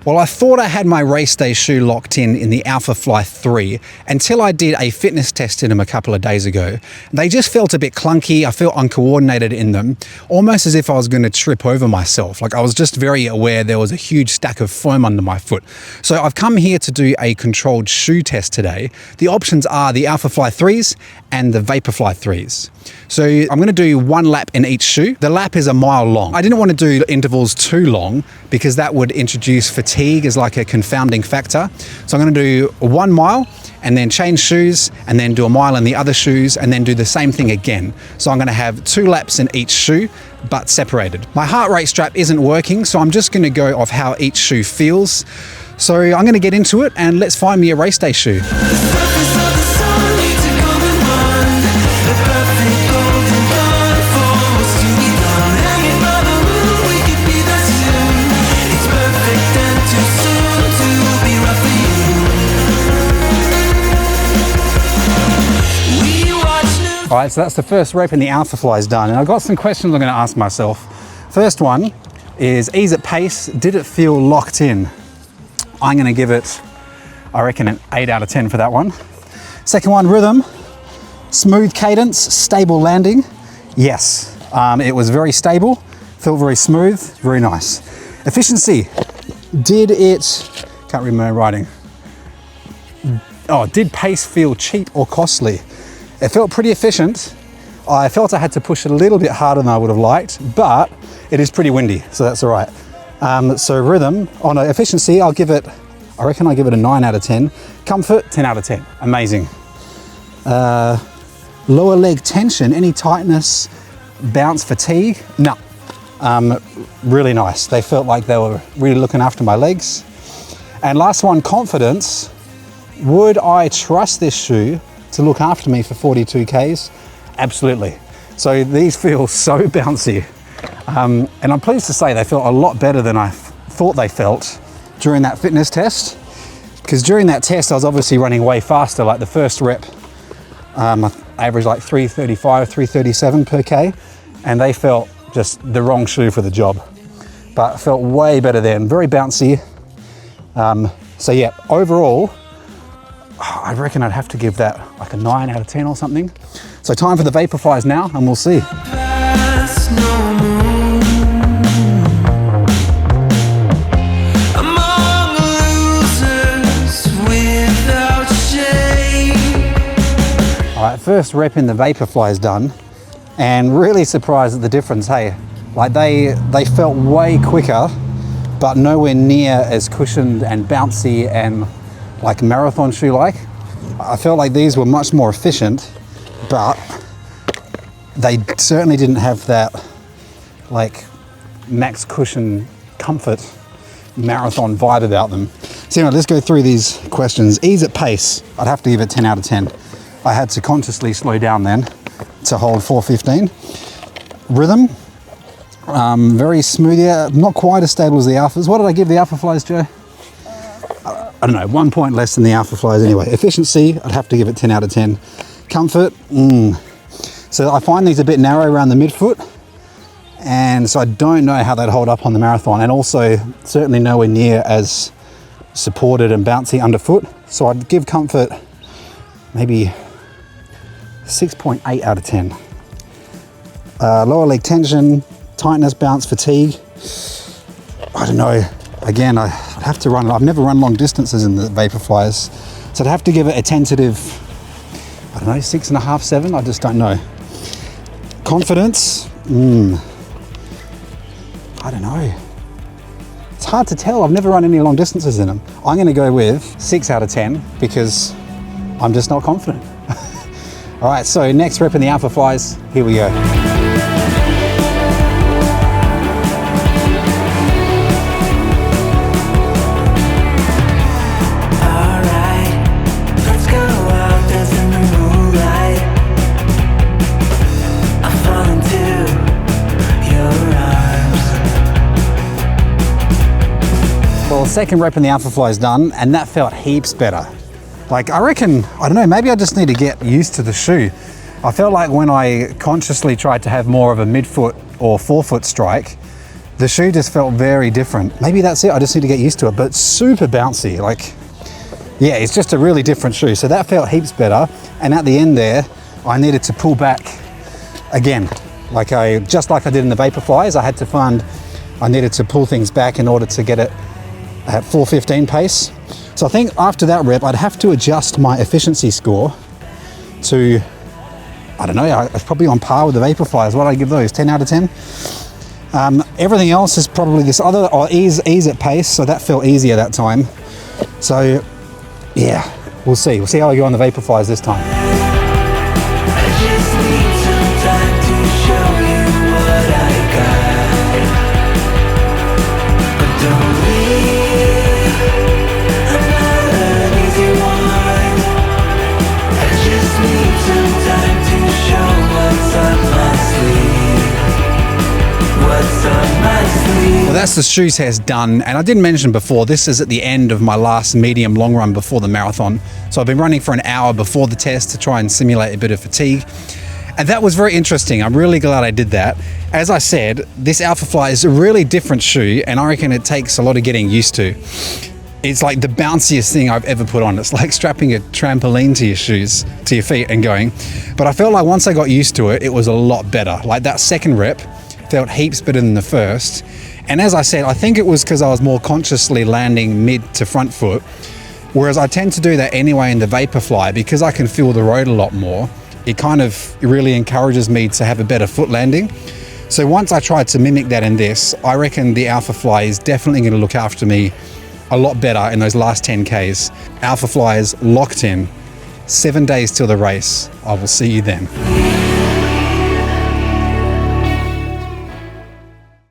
Well, I thought I had my race day shoe locked in the Alphafly 3 until I did a fitness test in them a couple of days ago. They just felt a bit clunky. I felt uncoordinated in them, almost as if I was going to trip over myself. Like I was just very aware there was a huge stack of foam under my foot. So I've come here to do a controlled shoe test today. The options are the Alphafly 3s and the Vaporfly 3s. So I'm going to do 1 lap in each shoe. The lap is a mile long. I didn't want to do intervals too long because that would introduce fatigue as like a confounding factor. So I'm going to do 1 mile and then change shoes and then do a mile in the other shoes and then do the same thing again. So I'm going to have 2 laps in each shoe, but separated. My heart rate strap isn't working, so I'm just going to go off how each shoe feels. So I'm going to get into it and let's find me a race day shoe. All right, so that's the first rep in the Alphafly's done. And I've got some questions I'm going to ask myself. First one is ease at pace. Did it feel locked in? I'm going to give it, I reckon, an 8 out of 10 for that one. Second one, rhythm. Smooth cadence, stable landing. Yes, it was very stable, felt very smooth, very nice. Efficiency. Did it, can't read my writing. Oh, did pace feel cheap or costly? It felt pretty efficient. I felt I had to push it a little bit harder than I would have liked, but it is pretty windy, so that's all right. So rhythm, on efficiency, I reckon I'll give it a 9 out of 10. Comfort, 10 out of 10, amazing. Lower leg tension, any tightness, bounce, fatigue? No, really nice. They felt like they were really looking after my legs. And last one, confidence. Would I trust this shoe to look after me for 42 Ks? Absolutely. So these feel so bouncy. And I'm pleased to say they felt a lot better than I thought they felt during that fitness test. Because during that test, I was obviously running way faster. Like the first rep, I averaged like 335, 337 per K. And they felt just the wrong shoe for the job. But felt way better then, very bouncy. So yeah, overall, I reckon I'd have to give that like a 9 out of 10 or something. So time for the Vaporflies now, and we'll see. All right, first rep in the Vaporflies done, and really surprised at the difference. Hey, like they felt way quicker, but nowhere near as cushioned and bouncy and like marathon shoe like. I felt like these were much more efficient, but they certainly didn't have that like max cushion comfort marathon vibe about them. So anyway, let's go through these questions. Ease at pace, I'd have to give it 10 out of 10. I had to consciously slow down then to hold 4:15. Rhythm, very smooth, yeah, not quite as stable as the Alphas. What did I give the Alphaflies, Joe? I don't know, 1 point less than the Alphaflies anyway. Efficiency, I'd have to give it 10 out of 10. Comfort, So I find these a bit narrow around the midfoot, and so I don't know how they'd hold up on the marathon, and also certainly nowhere near as supported and bouncy underfoot. So I'd give comfort maybe 6.8 out of 10. Lower leg tension, tightness, bounce, fatigue. I don't know. Again, I'd have to run. I've never run long distances in the Vaporflies, so I'd have to give it a tentative, I don't know, 6.5, 7. I just don't know. Confidence. I don't know. It's hard to tell. I've never run any long distances in them. I'm going to go with 6 out of 10 because I'm just not confident. All right, so next rep in the Alphaflies. Here we go. Well, second rep in the Alphafly's done, and that felt heaps better. Like, I reckon, I don't know, maybe I just need to get used to the shoe. I felt like when I consciously tried to have more of a midfoot or forefoot strike, the shoe just felt very different. Maybe that's it, I just need to get used to it, but super bouncy. Like, yeah, it's just a really different shoe. So that felt heaps better. And at the end there, I needed to pull back again. Just like I did in the Vaporflies, I needed to pull things back in order to get it at 4:15 pace. So I think after that rep, I'd have to adjust my efficiency score to, I don't know, it's probably on par with the Vaporflies. What do I give those, 10 out of 10? Everything else is probably this other, ease at pace, so that felt easier that time. So yeah, we'll see how I go on the Vaporflies this time. I just need some time to show you what I got. But don't leave, I'm not an easy one. I just need some time to show what's up my sleeve. What's up my sleeve. Well, that's the shoe test done, and I didn't mention before, this is at the end of my last medium long run before the marathon. So I've been running for an hour before the test to try and simulate a bit of fatigue. And that was very interesting. I'm really glad I did that. As I said, this Alphafly is a really different shoe, and I reckon it takes a lot of getting used to. It's like the bounciest thing I've ever put on. It's like strapping a trampoline to your shoes, to your feet and going. But I felt like once I got used to it, it was a lot better. Like that second rep felt heaps better than the first. And as I said, I think it was because I was more consciously landing mid to front foot, whereas I tend to do that anyway in the Vaporfly because I can feel the road a lot more. It kind of really encourages me to have a better foot landing. So once I tried to mimic that in this, I reckon the Alphafly is definitely going to look after me a lot better in those last 10Ks. Alphafly is locked in. 7 days till the race. I will see you then.